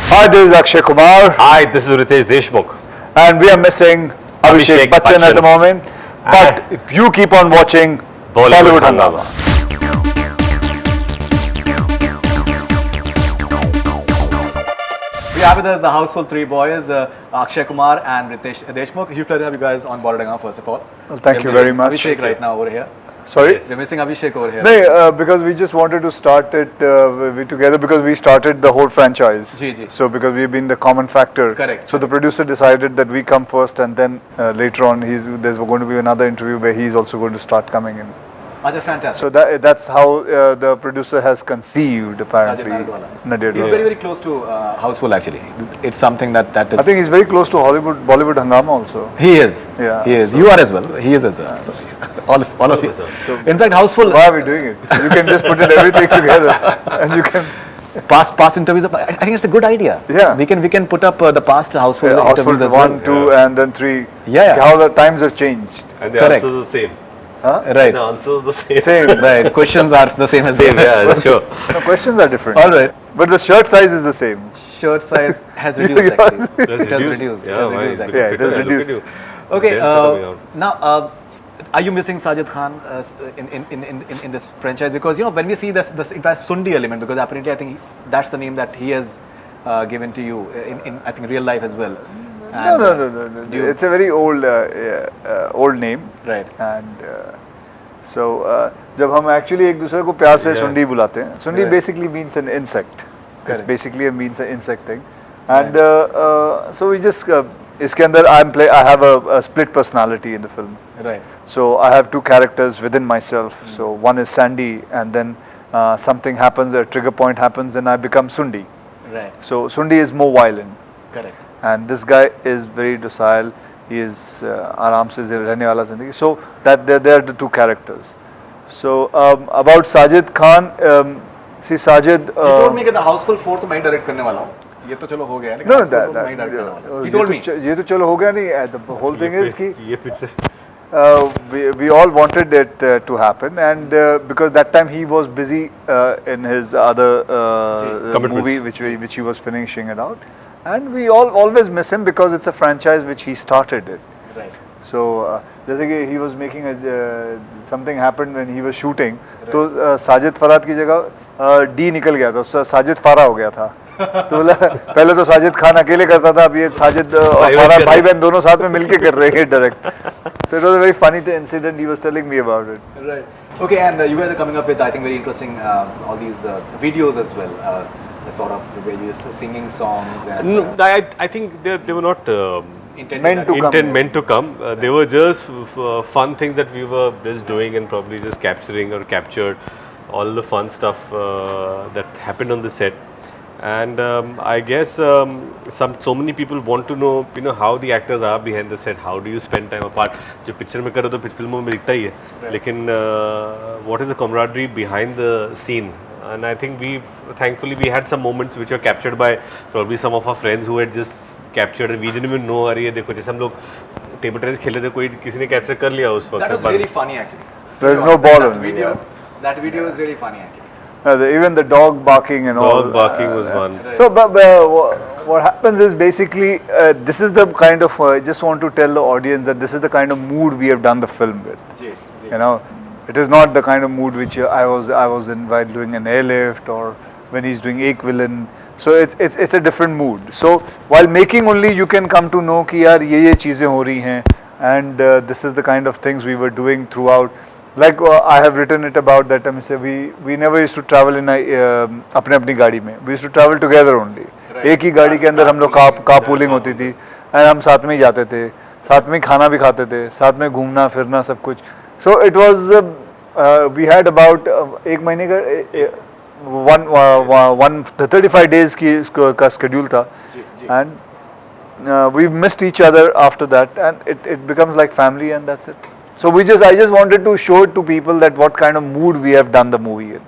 Hi, this is Akshay Kumar, Hi, this is Ritesh Deshmukh. and we are missing Abhishek Bachchan at the moment. But you keep on watching Bollywood Hungama. We have with us the Houseful Three boys, Akshay Kumar and Ritesh Deshmukh. Huge pleasure to have you guys on board Hungama, first of all. Well, thank you We're very missing much. Abhishek right now over here. Sorry? We're missing Abhishek over here. No, because we just wanted to start it we together because we started the whole franchise. Ji. So because we've been the common factor. Correct. So the producer decided that we come first, and then later on there's going to be another interview where he's also going to start coming in. Ajay, fantastic. So that's how the producer has conceived apparently. Sajid Narudwala. Nadir He's Dwala. very, very close to Houseful actually. It's something that is... I think he's very close to Bollywood Hungama also. He is. Yeah. He is. You are as well. He is as well. So, all of you. In fact, Houseful... Why are we doing it? You can just put it everything together, and you can. Past interviews. I think it's a good idea. Yeah. We can put up the past Houseful interviews as 1, well. 2, and then 3. Yeah. How the times have changed. And the Correct. answers are the same. Right. The answers are the same. Same. Right. Questions are the same as well. Yeah, sure. No, questions are different. All right. But the shirt size is the same. Shirt size has reduced actually. It has reduced. reduced. It Yeah, has why? reduced It's actually. Yeah, it has fitter. Look reduced. at you. Okay. Dents are coming out. Now, are you missing Sajid Khan in this franchise? Because when we see this entire Sundi element, because apparently I think that's the name that he has given to you in I think real life as well. And, No. you- It's a very old name. Right. And so जब हम actually एक दूसरे को प्यार से Yeah. सुंडी बुलाते हैं. Sundi Right. basically means an insect. It's Correct. basically means an insect thing. And so we just इसके अंदर I have a split personality in the film. Right. So I have two characters within myself. So one is Sandy, and then something happens, a trigger point happens, and I become Sundi. Right. So Sundi is more violent, Correct. and this guy is very docile. He is आराम से रहने वाला जिंदगी. So that they are the two characters. So about Sajid Khan, see Sajid. He told me that the Houseful 4 तो मैं direct करने वाला हूँ. ये तो चलो हो गया है. लेकिन no, Houseful 4 तो मैं डायरेक्ट करने वाला हूँ. He told me. ये तो चलो हो गया नहीं. The whole thing is कि ये picture. we all wanted it to happen, and because that time he was busy in his other Commitments. movie which he was finishing it out, and we always miss him because it's a franchise which he started it. Right. So जैसे कि he was making something happened when he was shooting, तो साजिद फराद की जगह D निकल गया था, साजिद फारा हो गया था. तो बोला पहले तो साजिद खान अकेले करता था, अब ये साजिद और फारा भाई बहन दोनों साथ में मिलके कर रहे हैं direct. So it was a very funny incident. He was telling me about it. Right. Okay, and you guys are coming up with I think very interesting all these videos as well. The sort of various singing songs and No, I think they were not intended meant that- to come. meant to come. They were just fun things that we were just doing and probably just capturing or captured all the fun stuff that happened on the set. And I guess so many people want to know how the actors are behind the set. How do you spend time apart? जो picture में करो तो फिल्मों में दिखता ही है. लेकिन what is the camaraderie behind the scene? And I think thankfully we had some moments which were captured by probably some of our friends who had just captured and we didn't even know. अरे ये देखो जैसे हम लोग table tennis खेले थे, कोई किसी ने कैप्चर कर लिया उस वक्त. That was really funny actually. There's no ball that on video. it, That video is really funny actually. Even the dog barking and all. Dog barking was one. So, but what happens is basically this is the kind of I just want to tell the audience that this is the kind of mood we have done the film with. Ji. You know, it is not the kind of mood which I was in while doing an airlift or when he's doing Ek Villain. So it's a different mood. So while making only you can come to know कि यार ये चीजें हो रही हैं, and this is the kind of things we were doing throughout. Like I have written it about that time. We never used to travel in अपने अपनी गाड़ी में. We used to travel together only. एक ही गाड़ी के अंदर हम लोग कारपूलिंग होती थी, and हम साथ में ही जाते थे, साथ में खाना भी खाते थे, साथ में घूमना फिरना सब कुछ. So it was we had about एक महीने का 35 days का schedule था, and we missed each other after that, and it becomes like family, and that's it. So I just wanted to show it to people that what kind of mood we have done the movie in.